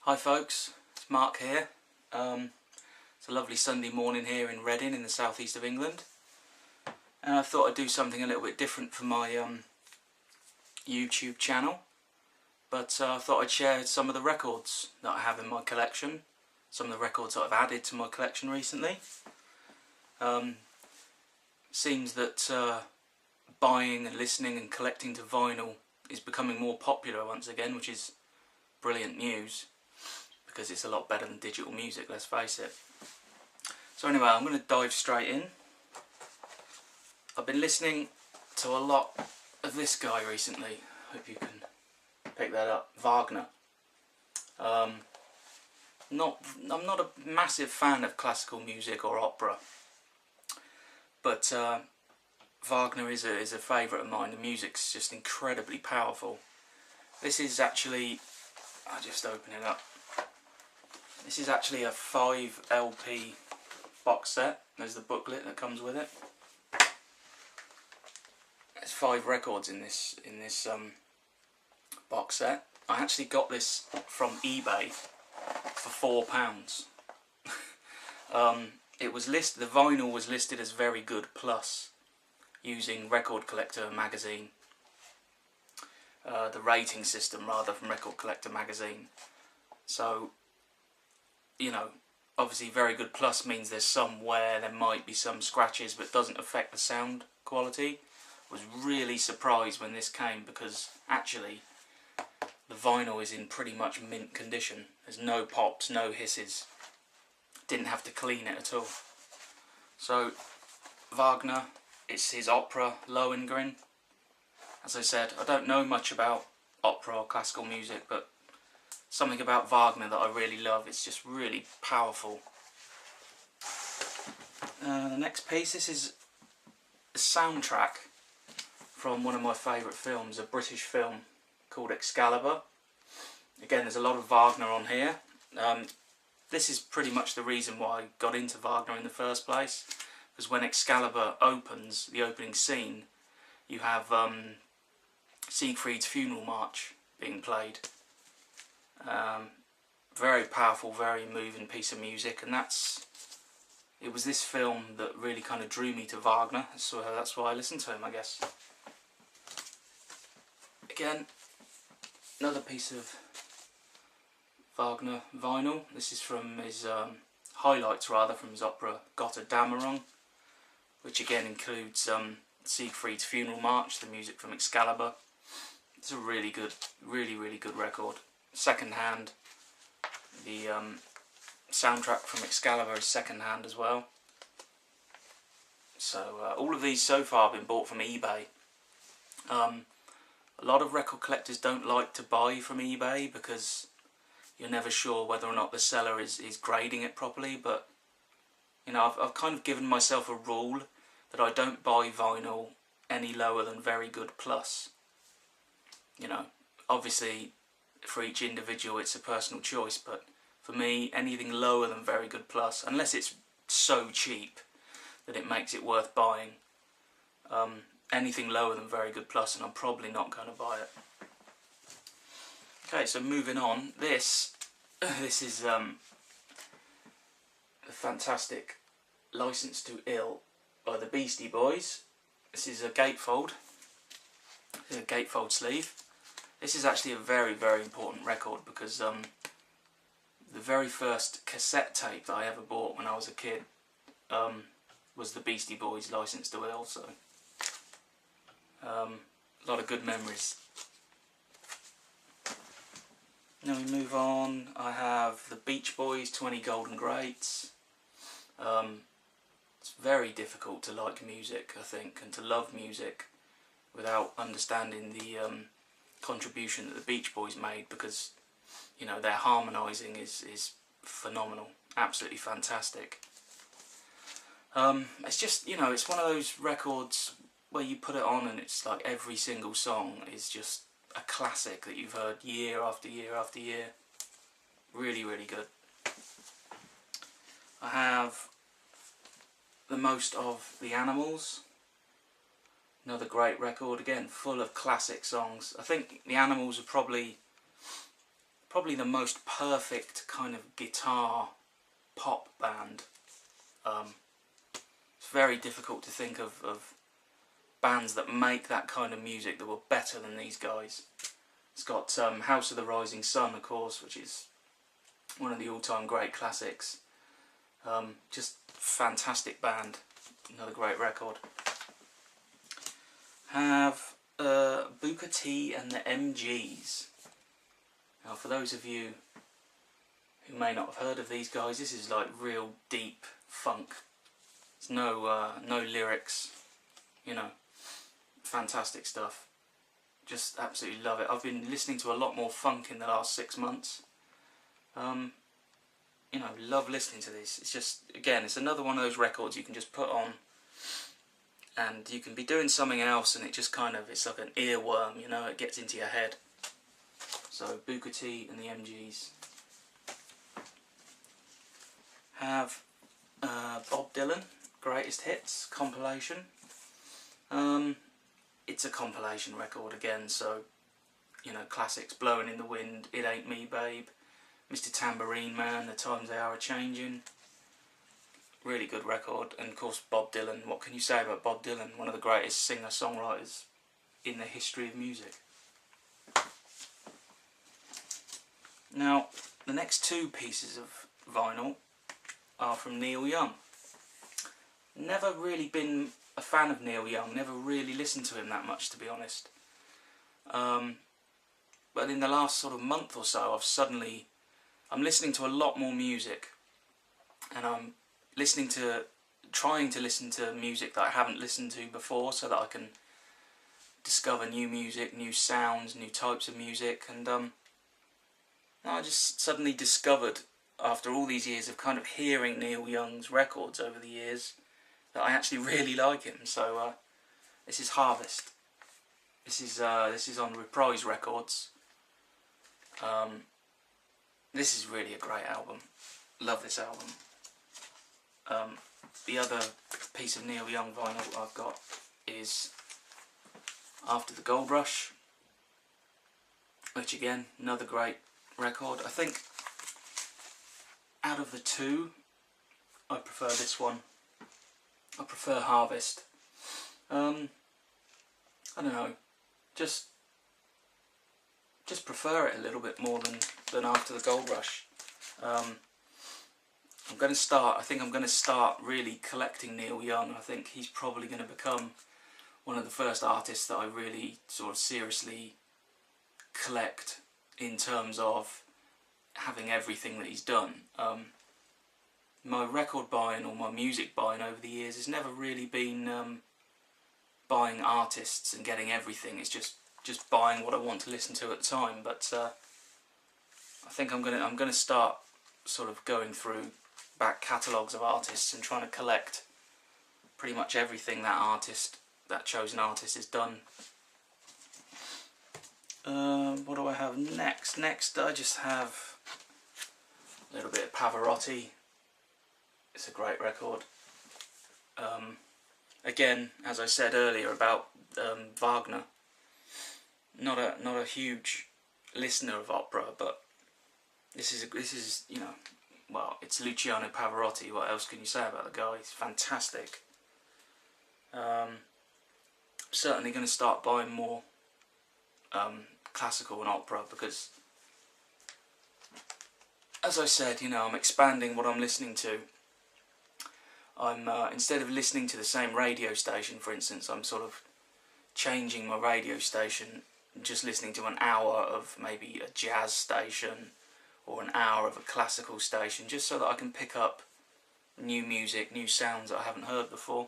Hi folks, it's Mark here. It's a lovely Sunday morning here in Reading in the southeast of England, and I thought I'd do something a little bit different for my YouTube channel, but I thought I'd share some of the records that I have in my collection, some of the records that I've added to my collection recently. Seems that buying and listening and collecting to vinyl is becoming more popular once again, which is brilliant news, because it's a lot better than digital music, let's face it. So anyway, I'm going to dive straight in. I've been listening to a lot of this guy recently. Hope you can pick that up. Wagner. I'm not a massive fan of classical music or opera, but Wagner is a favourite of mine. The music's just incredibly powerful. This is actually, I'll just open it up. This is actually a 5 LP box set. There's the booklet that comes with it. There's 5 records in this box set. I actually got this from eBay for £4. It was listed. The vinyl was listed as very good plus, using Record Collector magazine. The rating system rather from Record Collector magazine. So, you know, obviously very good plus means there's somewhere there might be some scratches, but doesn't affect the sound quality. I was really surprised when this came, because actually the vinyl is in pretty much mint condition. There's no pops, no hisses. Didn't have to clean it at all. So Wagner, it's his opera Lohengrin. As I said, I don't know much about opera or classical music, but something about Wagner that I really love. It's just really powerful. The next piece, this is a soundtrack from one of my favourite films, a British film called Excalibur. Again, there's a lot of Wagner on here. This is pretty much the reason why I got into Wagner in the first place, because when Excalibur opens, the opening scene, you have Siegfried's funeral march being played. Very powerful, very moving piece of music, and it was this film that really kind of drew me to Wagner, so that's why I listened to him, I guess. Again, another piece of Wagner vinyl. This is from his highlights rather from his opera Götterdämmerung, which again includes Siegfried's funeral march, the music from Excalibur. It's a really good, really good record. Second hand. The soundtrack from Excalibur is second hand as well. So all of these so far have been bought from eBay. A lot of record collectors don't like to buy from eBay because you're never sure whether or not the seller is grading it properly, but you know, I've kind of given myself a rule that I don't buy vinyl any lower than very good plus. You know, obviously for each individual it's a personal choice, but for me, anything lower than very good plus, unless it's so cheap that it makes it worth buying, anything lower than very good plus, and I'm probably not going to buy it. Okay, so moving on, this is the fantastic License to Ill by the Beastie Boys. This is a gatefold. This is a gatefold sleeve. This is actually a very important record, because the very first cassette tape that I ever bought when I was a kid was the Beastie Boys' License to Ill, so a lot of good memories. Now we move on. I have the Beach Boys' 20 Golden Greats. It's very difficult to like music, I think, and to love music without understanding the contribution that the Beach Boys made, because you know, their harmonising is phenomenal, absolutely fantastic. It's just, you know, it's one of those records where you put it on and it's like every single song is just a classic that you've heard year after year after year. Really good. I have The Most of the Animals. Another great record, again full of classic songs. I think the Animals are probably probably the most perfect kind of guitar pop band. It's very difficult to think of bands that make that kind of music that were better than these guys. It's got House of the Rising Sun, of course, which is one of the all-time great classics. Just fantastic band, another great record. Have Booker T and the MGs. Now, for those of you who may not have heard of these guys, this is like real deep funk. There's no lyrics, you know, fantastic stuff. Just absolutely love it. I've been listening to a lot more funk in the last 6 months. You know, love listening to this. It's just, again, it's another one of those records you can just put on and you can be doing something else and it just kind of, it's like an earworm, you know, it gets into your head. So, Booker T and the MGs. Have Bob Dylan, Greatest Hits, compilation. It's a compilation record again, so, you know, classics, Blowing in the Wind, It Ain't Me Babe, Mr. Tambourine Man, The Times They Are A-Changin'. Really good record, and of course Bob Dylan. What can you say about Bob Dylan? One of the greatest singer-songwriters in the history of music. Now, the next two pieces of vinyl are from Neil Young. Never really been a fan of Neil Young, never really listened to him that much, to be honest. But in the last sort of month or so, I'm listening to a lot more music, and I'm trying to listen to music that I haven't listened to before, so that I can discover new music, new sounds, new types of music. And I just suddenly discovered, after all these years of kind of hearing Neil Young's records over the years, that I actually really like him. So this is Harvest. This is on Reprise Records. This is really a great album. Love this album. The other piece of Neil Young vinyl I've got is After the Gold Rush, which again, another great record. I think out of the two, I prefer this one. I prefer Harvest. I don't know, just prefer it a little bit more than After the Gold Rush. I think I'm going to start really collecting Neil Young. I think he's probably going to become one of the first artists that I really sort of seriously collect in terms of having everything that he's done. My record buying or my music buying over the years has never really been buying artists and getting everything. It's just buying what I want to listen to at the time. But I think I'm gonna start sort of going through back catalogues of artists and trying to collect pretty much everything that chosen artist has done. What do I have next? Next I just have a little bit of Pavarotti. It's a great record. Again, as I said earlier about Wagner, not a huge listener of opera, but this is you know, well, it's Luciano Pavarotti. What else can you say about the guy? He's fantastic. Certainly going to start buying more classical and opera, because, as I said, you know, I'm expanding what I'm listening to. I'm instead of listening to the same radio station, for instance, I'm sort of changing my radio station, just listening to an hour of maybe a jazz station or an hour of a classical station, just so that I can pick up new music, new sounds that I haven't heard before.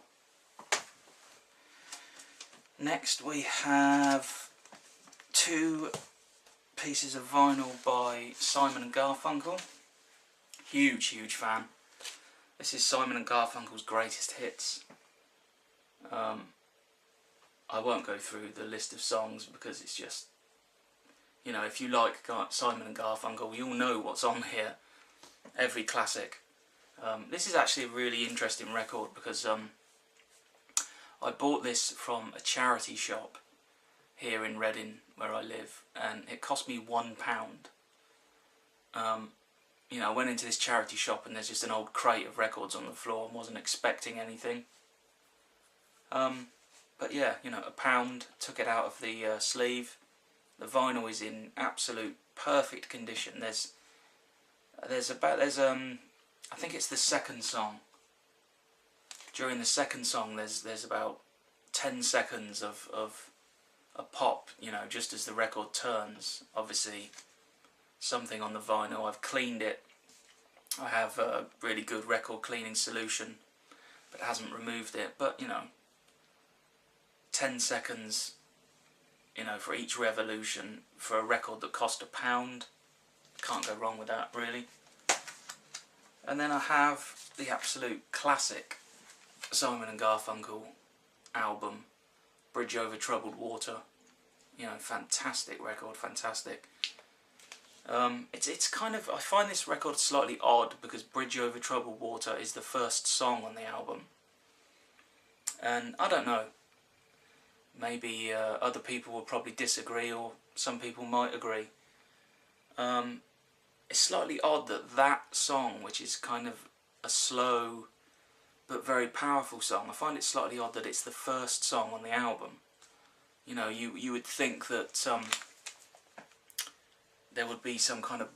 Next we have two pieces of vinyl by Simon and Garfunkel. Huge fan. This is Simon and Garfunkel's Greatest Hits. I won't go through the list of songs because it's just, you know, if you like Simon and Garfunkel, you'll know what's on here. Every classic. This is actually a really interesting record because I bought this from a charity shop here in Reading, where I live, and it cost me £1. you know, I went into this charity shop and there's just an old crate of records on the floor and wasn't expecting anything. But yeah, you know, £1, took it out of the sleeve. The vinyl is in absolute perfect condition. There's I think it's the second song. During the second song, there's about 10 seconds of a pop, you know, just as the record turns. Obviously, something on the vinyl. I've cleaned it. I have a really good record cleaning solution, but it hasn't removed it. But you know, 10 seconds, you know, for each revolution for a record that cost £1. Can't go wrong with that, really. And then I have the absolute classic Simon and Garfunkel album, Bridge Over Troubled Water. You know, fantastic record, fantastic. It's kind of, I find this record slightly odd because Bridge Over Troubled Water is the first song on the album. And I don't know, maybe other people will probably disagree, or some people might agree. It's slightly odd that that song, which is kind of a slow but very powerful song, I find it slightly odd that it's the first song on the album. You know, you would think that there would be some kind of,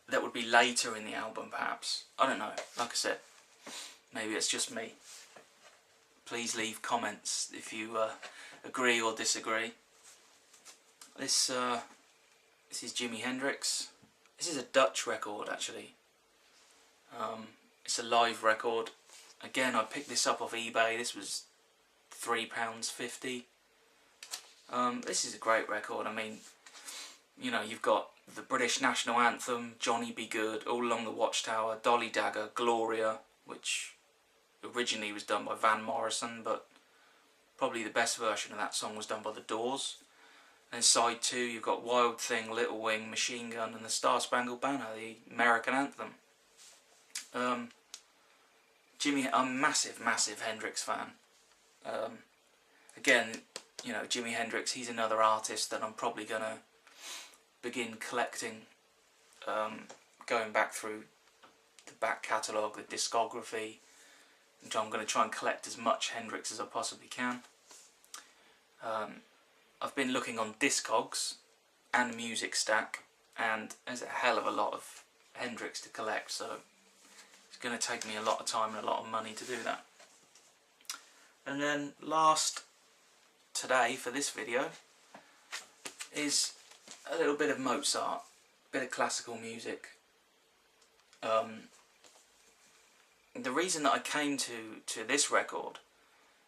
that would be later in the album perhaps. I don't know, like I said, maybe it's just me. Please leave comments if you agree or disagree. This is Jimi Hendrix. This is a Dutch record actually. It's a live record. Again, I picked this up off eBay. This was £3.50. This is a great record. I mean, you know, you've got the British National Anthem, Johnny Be Good, All Along the Watchtower, Dolly Dagger, Gloria, which originally was done by Van Morrison, but probably the best version of that song was done by The Doors. And side 2, you've got Wild Thing, Little Wing, Machine Gun, and the Star Spangled Banner, the American anthem. I'm a massive Hendrix fan. Again, you know, Jimi Hendrix, he's another artist that I'm probably going to begin collecting, going back through the back catalogue, the discography, and I'm going to try and collect as much Hendrix as I possibly can. I've been looking on Discogs and Music Stack, and there's a hell of a lot of Hendrix to collect, so it's going to take me a lot of time and a lot of money to do that. And then last today for this video is a little bit of Mozart, a bit of classical music. The reason that I came to this record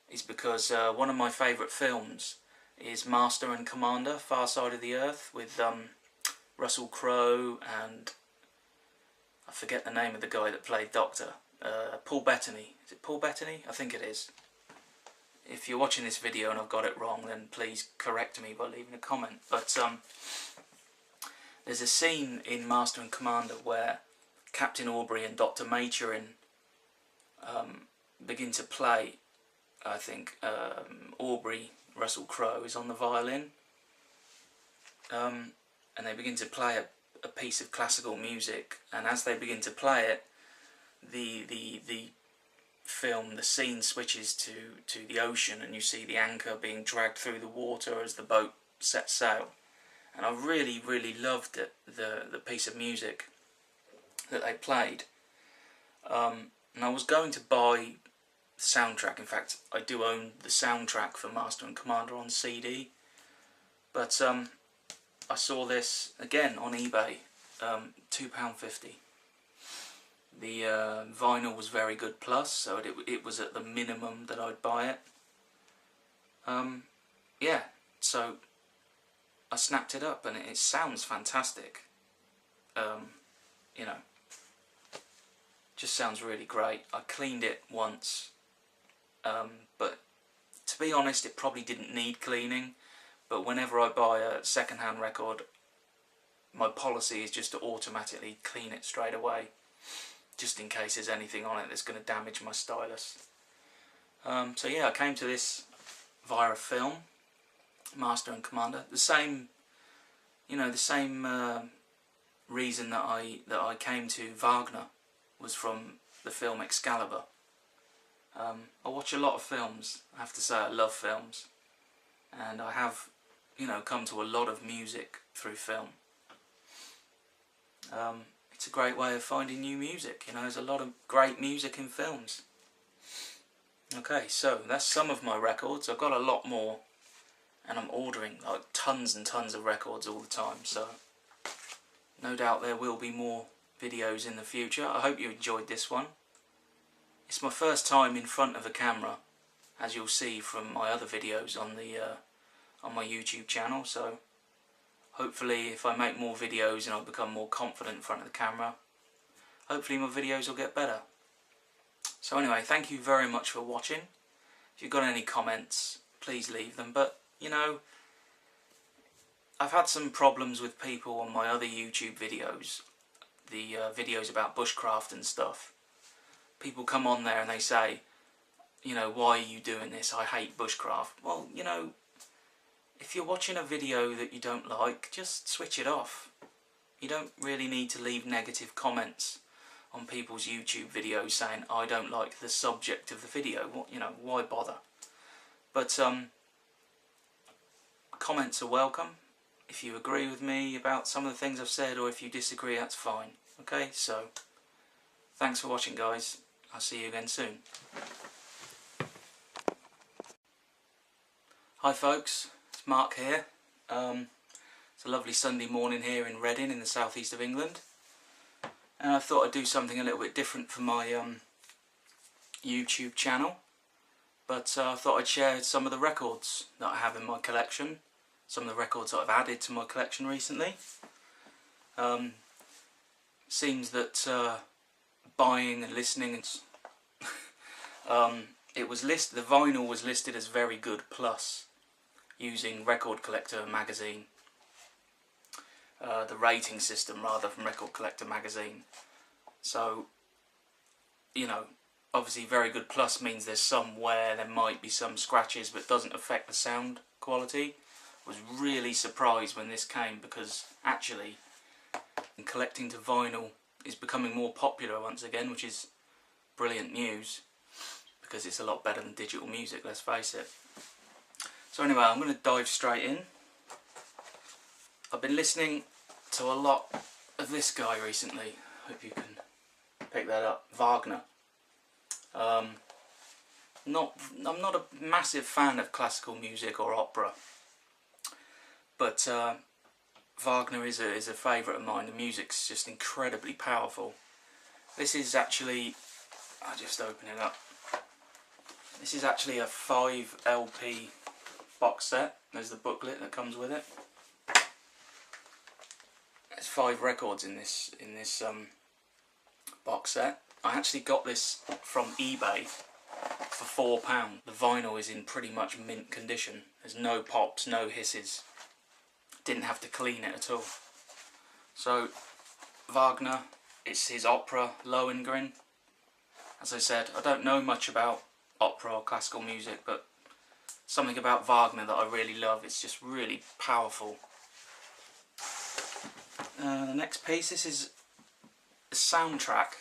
is because one of my favourite films is Master and Commander, Far Side of the Earth, with Russell Crowe and I forget the name of the guy that played Doctor, Paul Bettany. Is it Paul Bettany? I think it is. If you're watching this video and I've got it wrong, then please correct me by leaving a comment. But there's a scene in Master and Commander where Captain Aubrey and Dr. Maturin begin to play. I think Aubrey, Russell Crowe, is on the violin, and they begin to play a piece of classical music, and as they begin to play it, the film, the scene switches to the ocean, and you see the anchor being dragged through the water as the boat sets sail. And I really loved it, the piece of music that they played. And I was going to buy the soundtrack. In fact, I do own the soundtrack for Master and Commander on CD, but I saw this again on eBay, £2.50. The vinyl was very good plus, so it was at the minimum that I'd buy it. Yeah, so I snapped it up, and it sounds fantastic. You know, just sounds really great. I cleaned it once, but to be honest, it probably didn't need cleaning. But whenever I buy a second-hand record, my policy is just to automatically clean it straight away, just in case there's anything on it that's going to damage my stylus. So yeah, I came to this via a film, Master and Commander. The same, you know, the same reason that I came to Wagner was from the film Excalibur. I watch a lot of films. I have to say I love films, and I have, you know, come to a lot of music through film. It's a great way of finding new music. You know, there's a lot of great music in films. Okay, so that's some of my records. I've got a lot more, and I'm ordering like tons and tons of records all the time, so no doubt there will be more videos in the future. I hope you enjoyed this one. It's my first time in front of a camera, as you'll see from my other videos on my YouTube channel, so hopefully if I make more videos and I become more confident in front of the camera, hopefully my videos will get better. So anyway, thank you very much for watching. If you've got any comments, please leave them, but you know, I've had some problems with people on my other YouTube videos, the videos about bushcraft and stuff. People come on there and they say, you know, why are you doing this? I hate bushcraft. Well, you know, if you're watching a video that you don't like, just switch it off. You don't really need to leave negative comments on people's YouTube videos saying, I don't like the subject of the video. What, you know, why bother? But comments are welcome. If you agree with me about some of the things I've said, or if you disagree, that's fine. Okay, so thanks for watching, guys. I'll see you again soon. Hi folks, it's Mark here. It's a lovely Sunday morning here in Reading in the southeast of England, and I thought I'd do something a little bit different for my YouTube channel, but I thought I'd share some of the records that I have in my collection, some of the records that I've added to my collection recently. Seems that buying and listening it was listed, the vinyl was listed as very good plus using Record Collector magazine, the rating system rather from Record Collector magazine. So, you know, obviously very good plus means there's somewhere there might be some scratches, but doesn't affect the sound quality. I was really surprised when this came, because actually collecting to vinyl is becoming more popular once again, which is brilliant news, because it's a lot better than digital music, let's face it. So anyway, I'm going to dive straight in. I've been listening to a lot of this guy recently. Hope you can pick that up. Wagner. I'm not a massive fan of classical music or opera, but Wagner is a favourite of mine. The music's just incredibly powerful. This is actually, I'll just open it up. This is actually a 5 LP box set. There's the booklet that comes with it. There's 5 records in this box set. I actually got this from eBay for £4. The vinyl is in pretty much mint condition. There's no pops, no hisses. Didn't have to clean it at all. So Wagner, it's his opera Lohengrin. As I said, I don't know much about opera or classical music, but something about Wagner that I really love. It's just really powerful. The next piece, this is a soundtrack